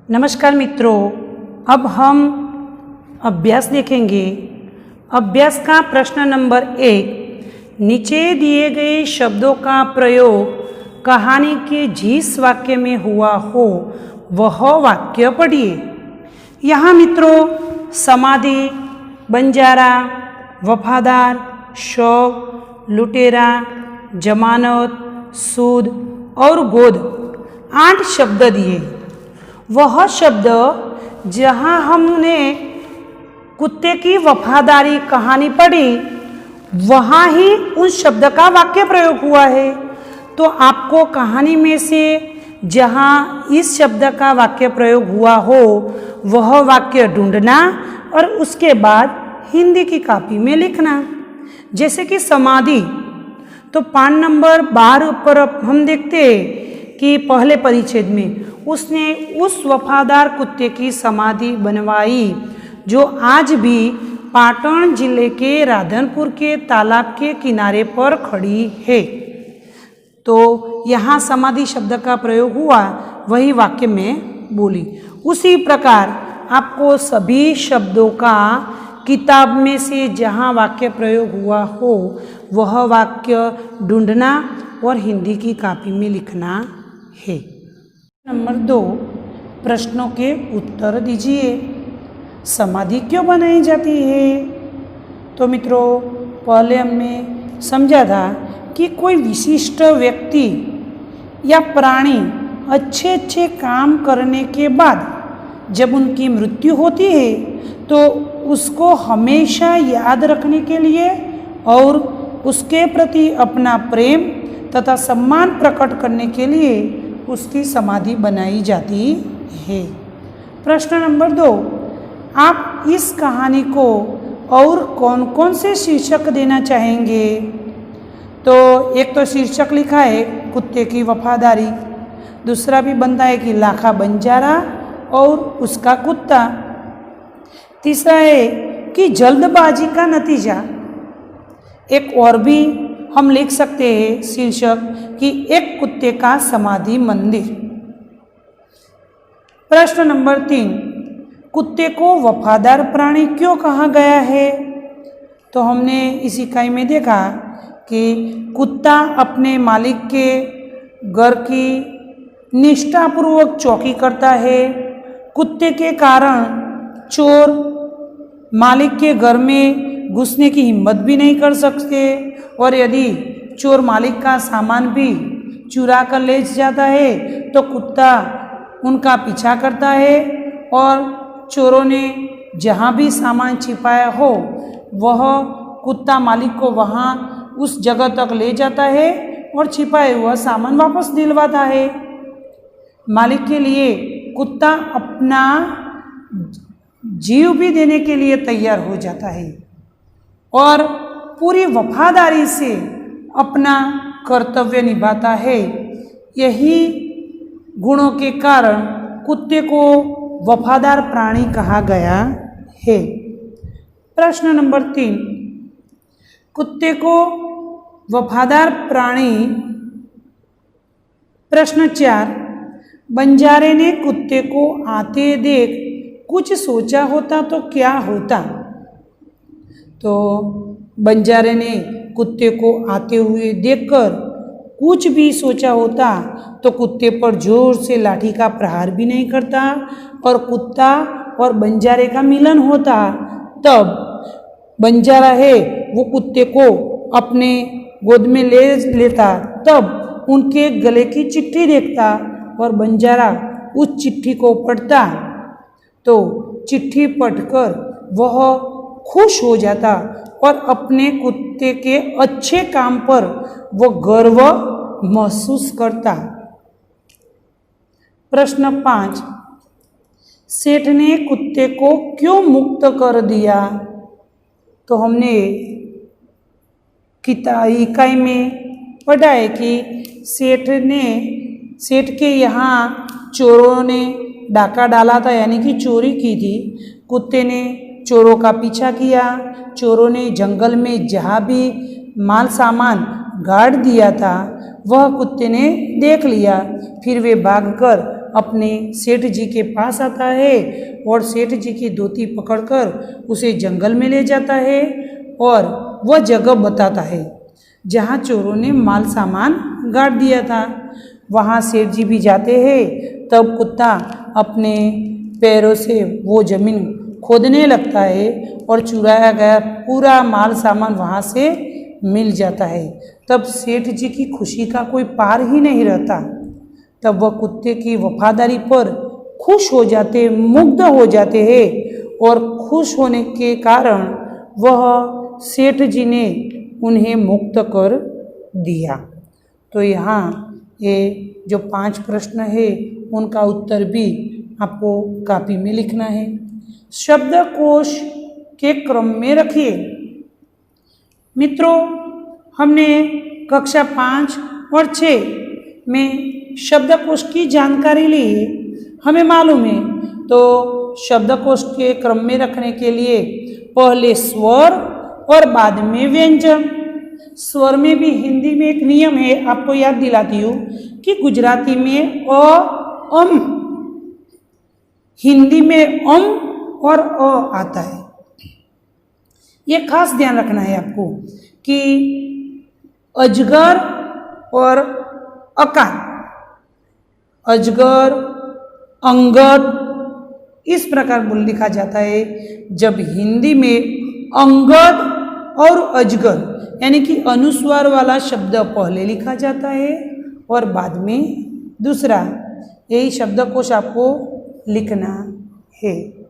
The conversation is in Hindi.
नमस्कार मित्रों, अब हम अभ्यास देखेंगे। अभ्यास का प्रश्न नंबर 1, नीचे दिए गए शब्दों का प्रयोग कहानी के जिस वाक्य में हुआ हो वह वाक्य पढ़िए। यहाँ मित्रों समाधि, बंजारा, वफादार, शव, लुटेरा, जमानत, सूद और गोद 8 शब्द दिए। वह शब्द जहाँ हमने कुत्ते की वफादारी कहानी पढ़ी वहाँ ही उस शब्द का वाक्य प्रयोग हुआ है। तो आपको कहानी में से जहाँ इस शब्द का वाक्य प्रयोग हुआ हो वह वाक्य ढूंढना और उसके बाद हिंदी की कॉपी में लिखना। जैसे कि समाधि, तो पान नंबर 12 पर हम देखते हैं कि पहले परिच्छेद में उसने उस वफादार कुत्ते की समाधि बनवाई जो आज भी पाटन जिले के राधनपुर के तालाब के किनारे पर खड़ी है। तो यहाँ समाधि शब्द का प्रयोग हुआ, वही वाक्य में बोली। उसी प्रकार आपको सभी शब्दों का किताब में से जहाँ वाक्य प्रयोग हुआ हो वह वाक्य ढूंढना और हिंदी की कॉपी में लिखना है। नंबर 2, प्रश्नों के उत्तर दीजिए। समाधि क्यों बनाई जाती है? तो मित्रों पहले हमने समझा था कि कोई विशिष्ट व्यक्ति या प्राणी अच्छे काम करने के बाद जब उनकी मृत्यु होती है तो उसको हमेशा याद रखने के लिए और उसके प्रति अपना प्रेम तथा सम्मान प्रकट करने के लिए उसकी समाधि बनाई जाती है। प्रश्न नंबर 2, आप इस कहानी को और कौन कौन से शीर्षक देना चाहेंगे? तो एक तो शीर्षक लिखा है कुत्ते की वफादारी, दूसरा भी बनता है कि लाखा बंजारा और उसका कुत्ता, तीसरा है कि जल्दबाजी का नतीजा। एक और भी हम लिख सकते हैं शीर्षक कि एक कुत्ते का समाधि मंदिर। प्रश्न नंबर 3, कुत्ते को वफादार प्राणी क्यों कहा गया है? तो हमने इस इकाई में देखा कि कुत्ता अपने मालिक के घर की निष्ठापूर्वक चौकी करता है। कुत्ते के कारण चोर मालिक के घर में घुसने की हिम्मत भी नहीं कर सकते और यदि चोर मालिक का सामान भी चुरा कर ले जाता है तो कुत्ता उनका पीछा करता है और चोरों ने जहाँ भी सामान छिपाया हो वह कुत्ता मालिक को वहाँ उस जगह तक ले जाता है और छिपाया हुआ सामान वापस दिलवाता है। मालिक के लिए कुत्ता अपना जीव भी देने के लिए तैयार हो जाता है और पूरी वफादारी से अपना कर्तव्य निभाता है। यही गुणों के कारण कुत्ते को वफादार प्राणी कहा गया है। प्रश्न नंबर 3, कुत्ते को वफादार प्राणी। प्रश्न 4, बंजारे ने कुत्ते को आते देख कुछ सोचा होता तो क्या होता? तो बंजारे ने कुत्ते को आते हुए देखकर कुछ भी सोचा होता तो कुत्ते पर जोर से लाठी का प्रहार भी नहीं करता और कुत्ता और बंजारे का मिलन होता। तब बंजारा है वो कुत्ते को अपने गोद में ले लेता, तब उनके गले की चिट्ठी देखता और बंजारा उस चिट्ठी को पढ़ता तो चिट्ठी पढ़कर वह खुश हो जाता और अपने कुत्ते के अच्छे काम पर वो गर्व महसूस करता। प्रश्न 5, सेठ ने कुत्ते को क्यों मुक्त कर दिया? तो हमने इकाई में पढ़ा है कि सेठ के यहाँ चोरों ने डाका डाला था, यानी कि चोरी की थी। कुत्ते ने चोरों का पीछा किया। चोरों ने जंगल में जहाँ भी माल सामान गाड़ दिया था वह कुत्ते ने देख लिया। फिर वे भागकर अपने सेठ जी के पास आता है और सेठ जी की धोती पकड़कर उसे जंगल में ले जाता है और वह जगह बताता है जहाँ चोरों ने माल सामान गाड़ दिया था। वहाँ सेठ जी भी जाते हैं। तब कुत्ता अपने पैरों से वो ज़मीन खोदने लगता है और चुराया गया पूरा माल सामान वहाँ से मिल जाता है। तब सेठ जी की खुशी का कोई पार ही नहीं रहता। तब वह कुत्ते की वफादारी पर खुश हो जाते, मुग्ध हो जाते हैं और खुश होने के कारण वह सेठ जी ने उन्हें मुक्त कर दिया। तो यहाँ ये जो 5 प्रश्न है उनका उत्तर भी आपको कॉपी में लिखना है। शब्दकोश के क्रम में रखिए। मित्रों, हमने कक्षा 5 और 6 में शब्दकोश की जानकारी ली है, हमें मालूम है। तो शब्दकोश के क्रम में रखने के लिए पहले स्वर और बाद में व्यंजन। स्वर में भी हिंदी में एक नियम है, आपको याद दिलाती हूँ कि गुजराती में अ, अम, हिंदी में अम और अ आता है। ये खास ध्यान रखना है आपको कि अजगर और अकार, अजगर, अंगद, इस प्रकार बोल लिखा जाता है। जब हिंदी में अंगद और अजगर यानी कि अनुस्वार वाला शब्द पहले लिखा जाता है और बाद में दूसरा, यही शब्दकोश आपको लिखना है।